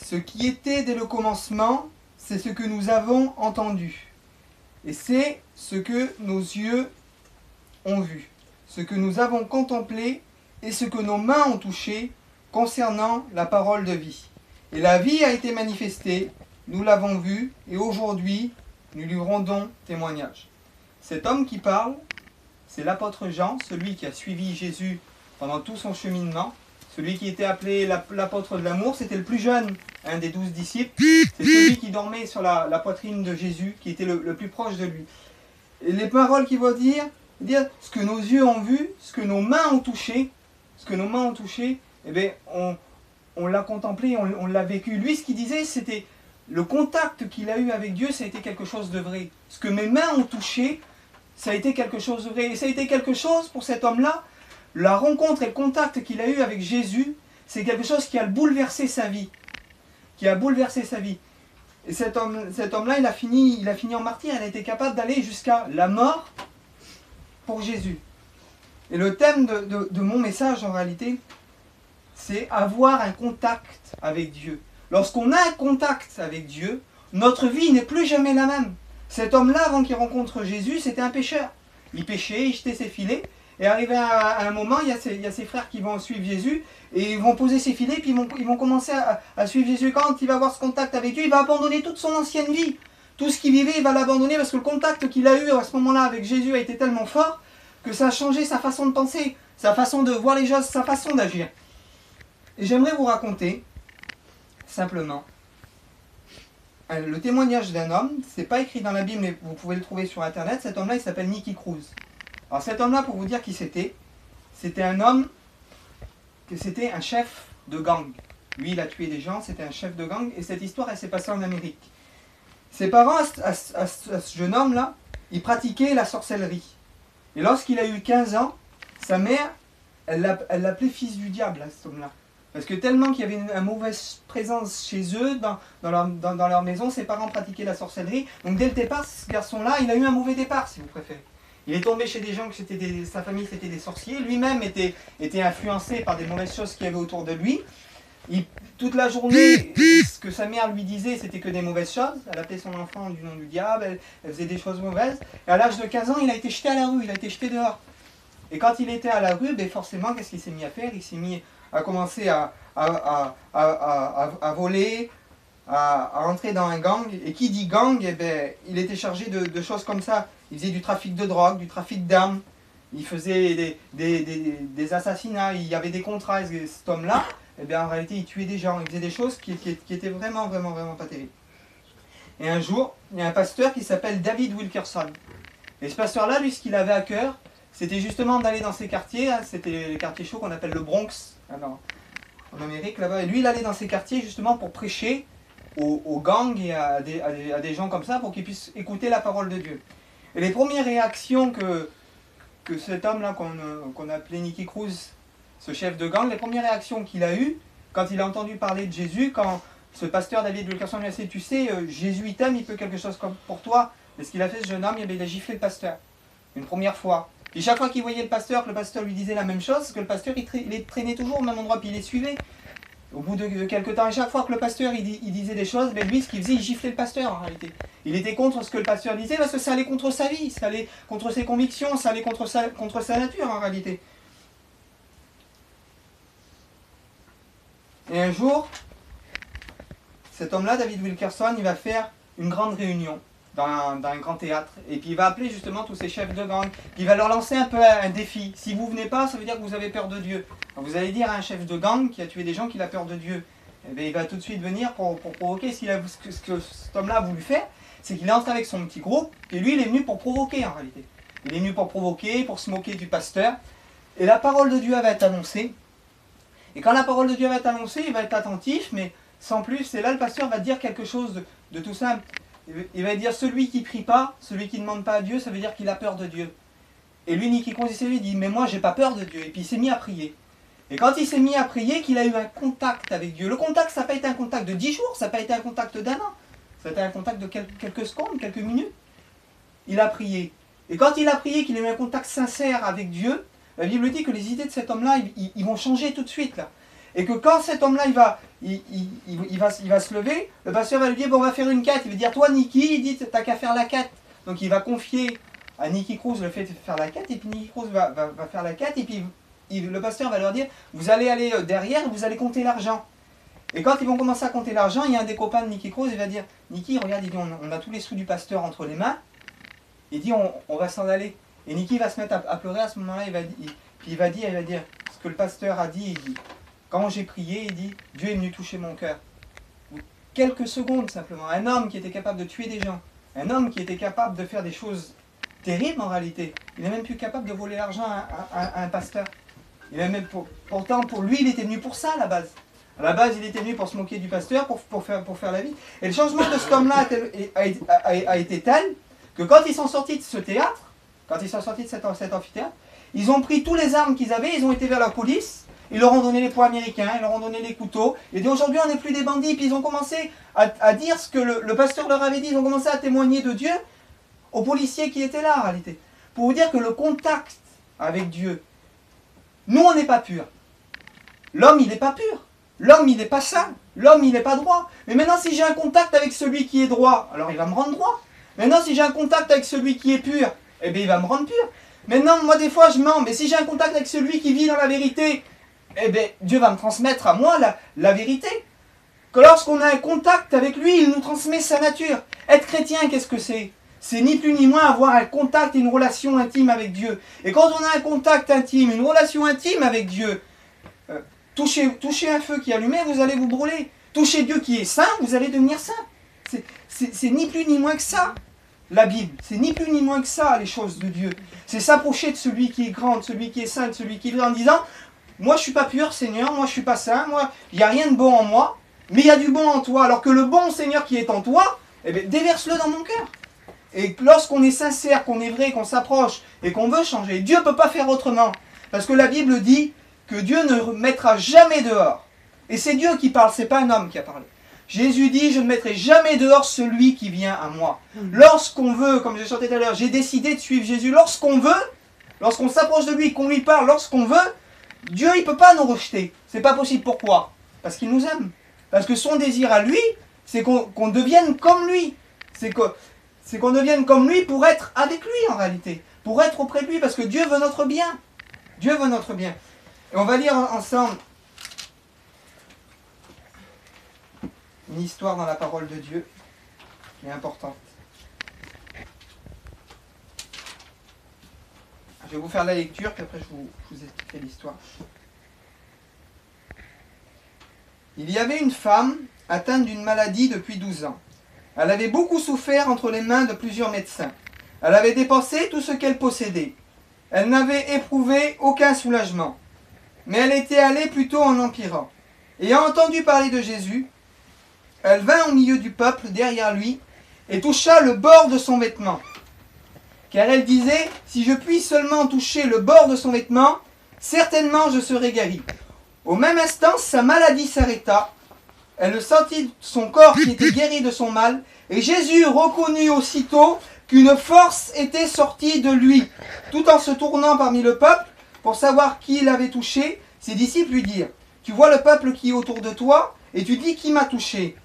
Ce qui était dès le commencement, c'est ce que nous avons entendu. Et c'est ce que nos yeux ont vu, ce que nous avons contemplé et ce que nos mains ont touché concernant la parole de vie. Et la vie a été manifestée, nous l'avons vue, et aujourd'hui, nous lui rendons témoignage. Cet homme qui parle, c'est l'apôtre Jean, celui qui a suivi Jésus pendant tout son cheminement, celui qui était appelé l'apôtre de l'amour, c'était le plus jeune, un des 12 disciples, c'est celui qui dormait sur la poitrine de Jésus, qui était le plus proche de lui. Et les paroles qu'il va dire ce que nos yeux ont vu, ce que nos mains ont touché, eh bien, on l'a contemplé, on l'a vécu. Lui, ce qu'il disait, c'était le contact qu'il a eu avec Dieu, ça a été quelque chose de vrai. Ce que mes mains ont touché, ça a été quelque chose de vrai. Et ça a été quelque chose pour cet homme-là. La rencontre et le contact qu'il a eu avec Jésus, c'est quelque chose qui a bouleversé sa vie. Et cet homme-là, il a fini en martyr. Il a été capable d'aller jusqu'à la mort pour Jésus. Et le thème de mon message, en réalité, c'est avoir un contact avec Dieu. Lorsqu'on a un contact avec Dieu, notre vie n'est plus jamais la même. Cet homme-là, avant qu'il rencontre Jésus, c'était un pêcheur. Il pêchait, il jetait ses filets, et arrivé à un moment, il y a ses frères qui vont suivre Jésus, et ils vont poser ses filets, puis ils vont commencer à suivre Jésus. Quand il va avoir ce contact avec Dieu, il va abandonner toute son ancienne vie. Tout ce qu'il vivait, il va l'abandonner, parce que le contact qu'il a eu à ce moment-là avec Jésus a été tellement fort, que ça a changé sa façon de penser, sa façon de voir les choses, sa façon d'agir. Et j'aimerais vous raconter, simplement, le témoignage d'un homme. C'est pas écrit dans la Bible, mais vous pouvez le trouver sur Internet. Cet homme-là, il s'appelle Nicky Cruz. Alors cet homme-là, pour vous dire qui c'était un homme, c'était un chef de gang. Lui, il a tué des gens, c'était un chef de gang, et cette histoire, elle s'est passée en Amérique. Ses parents, à ce jeune homme-là, ils pratiquaient la sorcellerie. Et lorsqu'il a eu 15 ans, sa mère, elle l'appelait fils du diable, cet homme-là. Parce que tellement qu'il y avait une mauvaise présence chez eux, dans leur maison, ses parents pratiquaient la sorcellerie. Donc dès le départ, ce garçon-là, il a eu un mauvais départ, si vous préférez. Il est tombé chez des gens, sa famille c'était des sorciers. Lui-même était influencé par des mauvaises choses qu'il y avait autour de lui. Toute la journée, ce que sa mère lui disait, c'était que des mauvaises choses. Elle appelait son enfant du nom du diable, elle faisait des choses mauvaises. Et à l'âge de 15 ans, il a été jeté à la rue, il a été jeté dehors. Et quand il était à la rue, ben forcément, qu'est-ce qu'il s'est mis à faire? Il s'est mis à commencer à voler, à entrer dans un gang. Et qui dit gang, eh ben, il était chargé de choses comme ça. Il faisait du trafic de drogue, du trafic d'armes. Il faisait des assassinats, il y avait des contrats. Et cet homme-là, eh bien, en réalité, il tuait des gens. Il faisait des choses qui étaient vraiment pas terribles. Et un jour, il y a un pasteur qui s'appelle David Wilkerson. Et ce pasteur-là, lui, ce qu'il avait à cœur, c'était justement d'aller dans ces quartiers. C'était les quartiers chauds qu'on appelle le Bronx, en Amérique, là-bas. Et lui, il allait dans ces quartiers justement pour prêcher aux gangs et à des gens comme ça, pour qu'ils puissent écouter la parole de Dieu. Et les premières réactions que cet homme-là, qu'on appelait Nicky Cruz, ce chef de gang, les premières réactions qu'il a eues, quand il a entendu parler de Jésus, quand ce pasteur David Wilkerson lui a dit, tu sais, Jésus il t'aime, il peut quelque chose comme pour toi. Et ce qu'il a fait, ce jeune homme, il a giflé le pasteur. Une première fois. Et chaque fois qu'il voyait le pasteur, que le pasteur lui disait la même chose, que le pasteur il traînait toujours au même endroit, puis il les suivait. Au bout de quelques temps, et chaque fois que le pasteur il disait des choses, ben lui, ce qu'il faisait, il giflait le pasteur en réalité. Il était contre ce que le pasteur disait parce que ça allait contre sa vie, ça allait contre ses convictions, ça allait contre sa nature en réalité. Et un jour, cet homme-là, David Wilkerson, il va faire une grande réunion dans un grand théâtre. Et puis il va appeler justement tous ces chefs de gang. Il va leur lancer un peu un défi. Si vous ne venez pas, ça veut dire que vous avez peur de Dieu. Donc vous allez dire à un chef de gang qui a tué des gens qu'il a peur de Dieu. Et bien, il va tout de suite venir pour provoquer. Ce que cet homme-là a voulu faire, c'est qu'il est entré avec son petit groupe. Et lui, il est venu pour provoquer en réalité. Il est venu pour provoquer, pour se moquer du pasteur. Et la parole de Dieu va être annoncée. Et quand la parole de Dieu va être annoncée, il va être attentif, mais sans plus. Et là, le pasteur va dire quelque chose de tout simple. Il va dire, celui qui ne prie pas, celui qui ne demande pas à Dieu, ça veut dire qu'il a peur de Dieu. Et lui, Nicky Cruz, il dit, mais moi, j'ai pas peur de Dieu. Et puis il s'est mis à prier. Et quand il s'est mis à prier, qu'il a eu un contact avec Dieu. Le contact, ça n'a pas été un contact de 10 jours, ça n'a pas été un contact d'un an. Ça a été un contact de quelques secondes, quelques minutes. Il a prié. Et quand il a prié, qu'il a eu un contact sincère avec Dieu, la Bible dit que les idées de cet homme-là, ils vont changer tout de suite. Là. Et que quand cet homme-là, il va se lever, le pasteur va lui dire, bon, on va faire une quête. Il va dire, toi Nicky, il dit, t'as qu'à faire la quête. Donc il va confier à Nicky Cruz le fait de faire la quête, et puis Nicky Cruz va faire la quête, et puis le pasteur va leur dire, vous allez aller derrière, vous allez compter l'argent. Et quand ils vont commencer à compter l'argent, il y a un des copains de Nicky Cruz, il va dire, Nicky, regarde, il dit, on a tous les sous du pasteur entre les mains, il dit, on va s'en aller. Et Nicky va se mettre à pleurer à ce moment-là, il va dire ce que le pasteur a dit, il dit, quand j'ai prié, il dit, Dieu est venu toucher mon cœur. Quelques secondes simplement, un homme qui était capable de tuer des gens, un homme qui était capable de faire des choses terribles en réalité, il n'est même plus capable de voler l'argent à un pasteur. Pourtant, pour lui, il était venu pour ça à la base. À la base, il était venu pour se moquer du pasteur, pour faire la vie. Et le changement de cet homme-là a été tel que quand ils sont sortis de ce théâtre, quand ils sont sortis de cet amphithéâtre, ils ont pris tous les armes qu'ils avaient, ils ont été vers la police, ils leur ont donné les poids américains, ils leur ont donné les couteaux, et dit aujourd'hui on n'est plus des bandits, puis ils ont commencé à dire ce que le pasteur leur avait dit, ils ont commencé à témoigner de Dieu aux policiers qui étaient là en réalité. Pour vous dire que le contact avec Dieu, nous on n'est pas purs. L'homme il n'est pas pur, l'homme il n'est pas saint, l'homme il n'est pas droit. Mais maintenant si j'ai un contact avec celui qui est droit, alors il va me rendre droit. Maintenant si j'ai un contact avec celui qui est pur, eh bien il va me rendre pur. Maintenant moi des fois je mens, mais si j'ai un contact avec celui qui vit dans la vérité, eh bien Dieu va me transmettre à moi la vérité. Que lorsqu'on a un contact avec lui, il nous transmet sa nature. Être chrétien, qu'est-ce que c'est? C'est ni plus ni moins avoir un contact et une relation intime avec Dieu. Et quand on a un contact intime, une relation intime avec Dieu, touchez un feu qui est allumé, vous allez vous brûler. Touchez Dieu qui est saint, vous allez devenir saint. C'est ni plus ni moins que ça, la Bible. C'est ni plus ni moins que ça, les choses de Dieu. C'est s'approcher de celui qui est grand, de celui qui est saint, de celui qui est vrai, en disant, moi je ne suis pas pur, Seigneur, moi je ne suis pas saint, moi il n'y a rien de bon en moi, mais il y a du bon en toi. Alors que le bon Seigneur qui est en toi, eh bien, déverse-le dans mon cœur. Et lorsqu'on est sincère, qu'on est vrai, qu'on s'approche et qu'on veut changer, Dieu ne peut pas faire autrement. Parce que la Bible dit que Dieu ne mettra jamais dehors. Et c'est Dieu qui parle, ce n'est pas un homme qui a parlé. Jésus dit, je ne mettrai jamais dehors celui qui vient à moi. Lorsqu'on veut, comme j'ai chanté tout à l'heure, j'ai décidé de suivre Jésus. Lorsqu'on veut, lorsqu'on s'approche de lui, qu'on lui parle, lorsqu'on veut, Dieu il ne peut pas nous rejeter. C'est pas possible. Pourquoi? Parce qu'il nous aime. Parce que son désir à lui, c'est qu'on devienne comme lui. C'est qu'on devienne comme lui pour être avec lui en réalité. Pour être auprès de lui, parce que Dieu veut notre bien. Dieu veut notre bien. Et on va lire ensemble une histoire dans la parole de Dieu qui est importante. Je vais vous faire la lecture, puis après je vous expliquerai l'histoire. Il y avait une femme atteinte d'une maladie depuis 12 ans. Elle avait beaucoup souffert entre les mains de plusieurs médecins. Elle avait dépensé tout ce qu'elle possédait. Elle n'avait éprouvé aucun soulagement. Mais elle était allée plutôt en empirant. Ayant entendu parler de Jésus, elle vint au milieu du peuple derrière lui et toucha le bord de son vêtement. Car elle disait, si je puis seulement toucher le bord de son vêtement, certainement je serai guérie. Au même instant, sa maladie s'arrêta. Elle sentit son corps qui était guéri de son mal, et Jésus reconnut aussitôt qu'une force était sortie de lui. Tout en se tournant parmi le peuple, pour savoir qui l'avait touché, ses disciples lui dirent, « Tu vois le peuple qui est autour de toi, et tu dis qui m'a touché ?»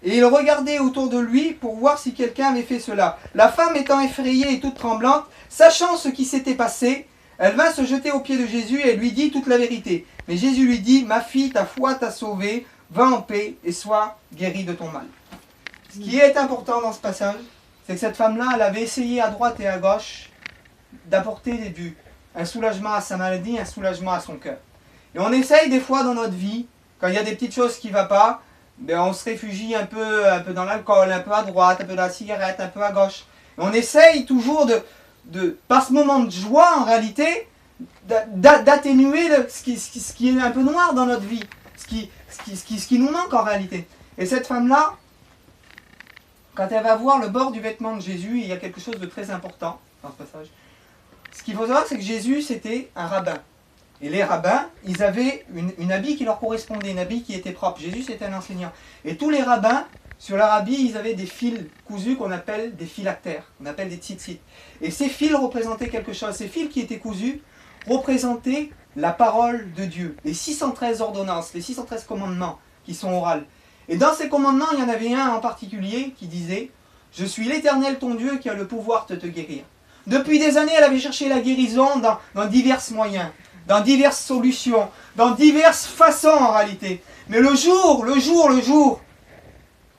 Et il regardait autour de lui pour voir si quelqu'un avait fait cela. La femme étant effrayée et toute tremblante, sachant ce qui s'était passé, elle vint se jeter aux pieds de Jésus et lui dit toute la vérité. Mais Jésus lui dit, « Ma fille, ta foi t'a sauvée, va en paix et sois guérie de ton mal. » Ce qui est important dans ce passage, c'est que cette femme-là, elle avait essayé à droite et à gauche d'apporter un soulagement à sa maladie, un soulagement à son cœur. Et on essaye des fois dans notre vie, quand il y a des petites choses qui ne vont pas, ben on se réfugie un peu dans l'alcool, un peu à droite, un peu dans la cigarette, un peu à gauche. Et on essaye toujours par ce moment de joie, en réalité, d'atténuer ce qui est un peu noir dans notre vie, ce qui nous manque en réalité. Et cette femme-là, quand elle va voir le bord du vêtement de Jésus, il y a quelque chose de très important dans ce passage. Ce qu'il faut savoir, c'est que Jésus, c'était un rabbin. Et les rabbins, ils avaient une habit qui leur correspondait, une habit qui était propre. Jésus, c'était un enseignant. Et tous les rabbins, sur leur habit, ils avaient des fils cousus qu'on appelle des phylactères, qu'on appelle des tzitzit. Et ces fils représentaient quelque chose. Ces fils qui étaient cousus représentaient la parole de Dieu. Les 613 ordonnances, les 613 commandements qui sont orales. Et dans ces commandements, il y en avait un en particulier qui disait « Je suis l'Éternel ton Dieu qui a le pouvoir de te guérir ». Depuis des années, elle avait cherché la guérison dans divers moyens, dans diverses solutions, dans diverses façons en réalité. Mais le jour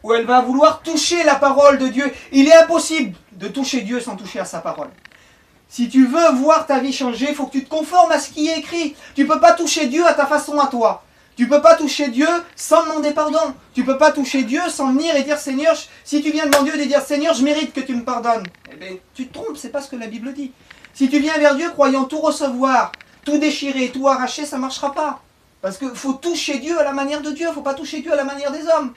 où elle va vouloir toucher la parole de Dieu, il est impossible de toucher Dieu sans toucher à sa parole. Si tu veux voir ta vie changer, il faut que tu te conformes à ce qui est écrit. Tu ne peux pas toucher Dieu à ta façon à toi. Tu ne peux pas toucher Dieu sans demander pardon. Tu ne peux pas toucher Dieu sans venir et dire Seigneur, si tu viens devant Dieu et dire Seigneur, je mérite que tu me pardonnes. Eh bien, tu te trompes, c'est pas ce que la Bible dit. Si tu viens vers Dieu croyant tout recevoir, tout déchirer, tout arracher, ça ne marchera pas. Parce qu'il faut toucher Dieu à la manière de Dieu, il ne faut pas toucher Dieu à la manière des hommes.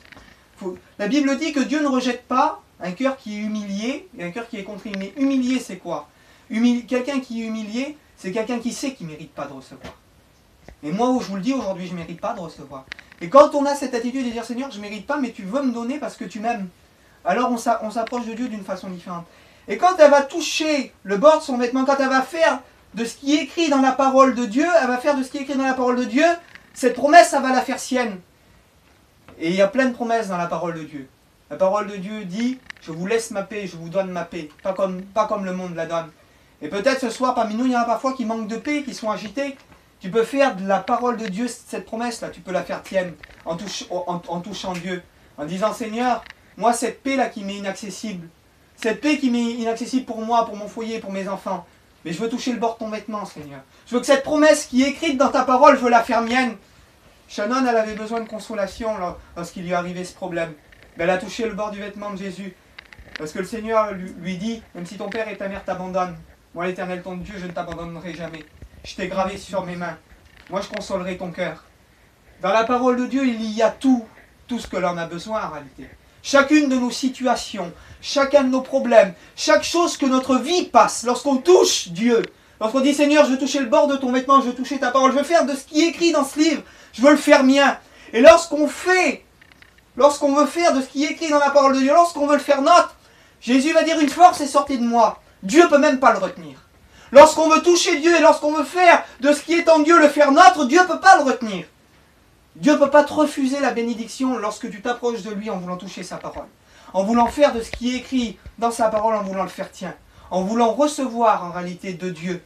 La Bible dit que Dieu ne rejette pas un cœur qui est humilié et un cœur qui est contrit. Mais humilié, c'est quoi? Quelqu'un qui est humilié, c'est quelqu'un qui sait qu'il ne mérite pas de recevoir. Et moi, je vous le dis aujourd'hui, je ne mérite pas de recevoir. Et quand on a cette attitude de dire Seigneur, je ne mérite pas, mais tu veux me donner parce que tu m'aimes, alors on s'approche de Dieu d'une façon différente. Et quand elle va toucher le bord de son vêtement, quand elle va faire de ce qui est écrit dans la parole de Dieu, elle va faire de ce qui est écrit dans la parole de Dieu, cette promesse, ça va la faire sienne. Et il y a plein de promesses dans la parole de Dieu. La parole de Dieu dit, je vous laisse ma paix, je vous donne ma paix, pas comme le monde la donne. Et peut-être ce soir, parmi nous, il y en a parfois qui manquent de paix, qui sont agités. Tu peux faire de la parole de Dieu, cette promesse-là, tu peux la faire tienne, en touchant Dieu, en disant, Seigneur, moi, cette paix-là qui m'est inaccessible, cette paix qui m'est inaccessible pour moi, pour mon foyer, pour mes enfants, mais je veux toucher le bord de ton vêtement, Seigneur. Je veux que cette promesse qui est écrite dans ta parole, je veux la faire mienne. Shannon, elle avait besoin de consolation lorsqu'il lui arrivait ce problème. Mais elle a touché le bord du vêtement de Jésus. Parce que le Seigneur lui dit, même si ton père et ta mère t'abandonnent, moi l'Éternel ton Dieu, je ne t'abandonnerai jamais. Je t'ai gravé sur mes mains. Moi je consolerai ton cœur. Dans la parole de Dieu, il y a tout ce que l'on a besoin en réalité. Chacune de nos situations, chacun de nos problèmes, chaque chose que notre vie passe, lorsqu'on touche Dieu, lorsqu'on dit Seigneur, je veux toucher le bord de ton vêtement, je veux toucher ta parole, je veux faire de ce qui est écrit dans ce livre, je veux le faire mien. Et lorsqu'on veut faire de ce qui est écrit dans la parole de Dieu, lorsqu'on veut le faire nôtre, Jésus va dire une force est sortie de moi. Dieu ne peut même pas le retenir. Lorsqu'on veut toucher Dieu et lorsqu'on veut faire de ce qui est en Dieu le faire nôtre, Dieu ne peut pas le retenir. Dieu ne peut pas te refuser la bénédiction lorsque tu t'approches de lui en voulant toucher sa parole. En voulant faire de ce qui est écrit dans sa parole, en voulant le faire tien. En voulant recevoir en réalité de Dieu.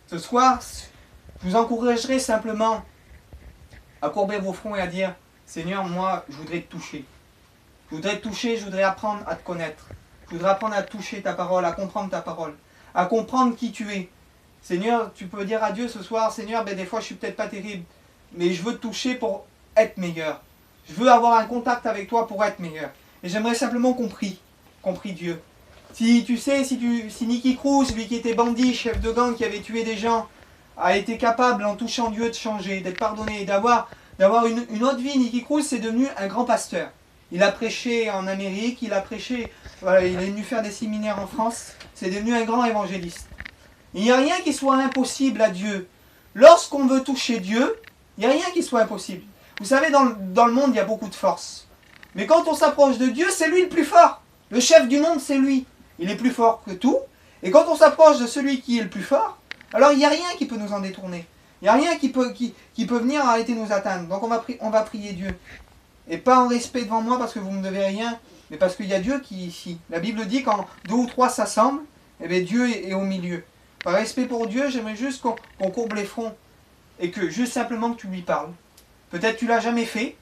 Ce soir, je vous encouragerai simplement à courber vos fronts et à dire Seigneur, moi, je voudrais te toucher. Je voudrais te toucher, je voudrais apprendre à te connaître. Je voudrais apprendre à toucher ta parole, à comprendre ta parole, à comprendre qui tu es. Seigneur, tu peux dire à Dieu ce soir, Seigneur, des fois je suis peut-être pas terrible, mais je veux te toucher pour être meilleur. Je veux avoir un contact avec toi pour être meilleur. Et j'aimerais simplement qu'on prie Dieu. Si tu sais, si Nicky Cruz, lui qui était bandit, chef de gang, qui avait tué des gens, a été capable en touchant Dieu de changer, d'être pardonné, d'avoir une autre vie, Nicky Cruz, c'est devenu un grand pasteur. Il a prêché en Amérique, il est venu faire des séminaires en France, c'est devenu un grand évangéliste. Il n'y a rien qui soit impossible à Dieu. Lorsqu'on veut toucher Dieu, il n'y a rien qui soit impossible. Vous savez, dans le monde, il y a beaucoup de force. Mais quand on s'approche de Dieu, c'est lui le plus fort. Le chef du monde, c'est lui. Il est plus fort que tout. Et quand on s'approche de celui qui est le plus fort, alors il n'y a rien qui peut nous en détourner. Il n'y a rien qui peut venir arrêter nous atteindre. Donc on va prier Dieu. Et pas en respect devant moi parce que vous ne me devez rien, mais parce qu'il y a Dieu qui est ici. La Bible dit quand 2 ou 3 s'assemblent, eh bien Dieu est au milieu. Par respect pour Dieu, j'aimerais juste qu'on courbe les fronts et que juste simplement que tu lui parles. Peut-être tu ne l'as jamais fait,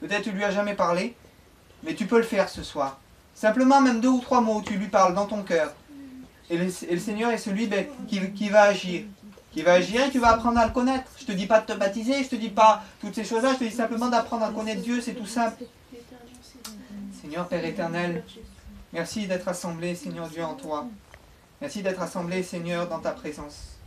peut-être tu ne lui as jamais parlé, mais tu peux le faire ce soir. Simplement même 2 ou 3 mots, tu lui parles dans ton cœur. Et le Seigneur est celui qui va agir. Qui va agir et tu vas apprendre à le connaître. Je ne te dis pas de te baptiser, je ne te dis pas toutes ces choses-là, je te dis simplement d'apprendre à connaître Dieu, c'est tout simple. Seigneur Père éternel, merci d'être assemblé, Seigneur Dieu, en toi. Merci d'être assemblé, Seigneur, dans ta présence.